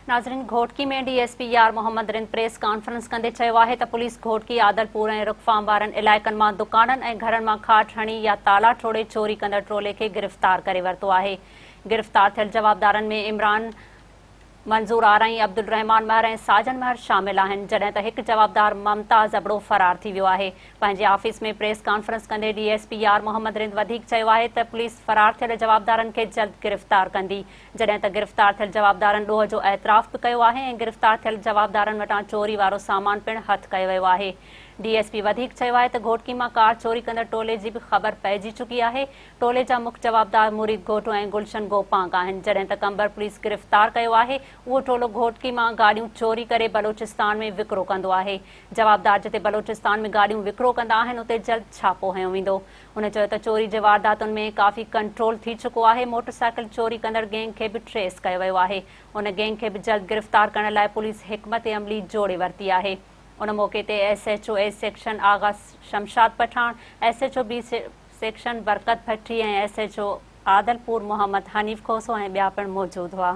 नाज़रीन, घोटकी में डीएसपी यार मोहम्मद रिंद प्रेस क़ानफरंस कंदे चयो आहे त पुलिस घोटकी, आदलपुर ऐं रुखफाम वारनि इलाइक़नि मां दुकाननि ऐं घरनि मां खाट हणी या ताला टोड़े चोरी कंदड़ टोले खे गिरफ़्तार करे वरितो आहे। गिरफ़्तार थियल जवाबदारनि में इमरान, मंजूर आरई, अब्दुल रहमान महर ऐं साजन महर शामिल आहिनि, जॾहिं त हिकु जवाबदार ममताज़ अबड़ो फरार थी वियो आहे। पंहिंजे ऑफिस में प्रेस कॉन्फ्रेंस कंदे डीएसपी यार मोहम्मद रिंद वधीक चयो आहे त पुलिस फरार थियल जवाबदारनि खे जल्द गिरफ़्तार कंदी, जॾहिं त गिरफ़्तार थियल जवाबदारनि ॾोह जो एतराफ़ बि कयो आहे ऐं गिरफ़्तार थियल जवाबदारनि वटां चोरी वारो सामान पिणु हथु कयो वियो आहे। डीएसपी वधीक चयो आहे त घोटकी मां कार चोरी कंदड़ टोले जी बि ख़बर पइजी चुकी आहे। टोले जा मुख्य जवाबदार मुरीद घोटो ऐं गुलशन गोपांग आहिनि, जॾहिं त कंबर पुलिस गिरफ़्तार कयो आहे। उहो टोलो घोटकी मां गाॾियूं चोरी करे बलोचिस्तान में विकिरो कंदो आहे। जवाबदार जिते बलोचिस्तान में गाॾियूं विकिरो कंदा आहिनि उते जल्द छापो हयो वेंदो। हुन चयो त चोरी जे वारदातुनि में काफ़ी कंट्रोल थी चुको आहे। मोटरसाइकिल चोरी कंदड़ गैंग खे बि ट्रेस कयो वियो आहे। उन गैंग खे बि जल्द गिरफ़्तार करण लाइ पुलिस हिकमत अमली जोड़े वरिती आहे। उन मौक़े ते SHO A section Agha Shamshad Pathan, SHO B section Barkat Bhatti ऐं SHO आदलपुर मोहम्मद हनीफ़ खोसो ऐं ॿिया पिणु मौजूदु हुआ।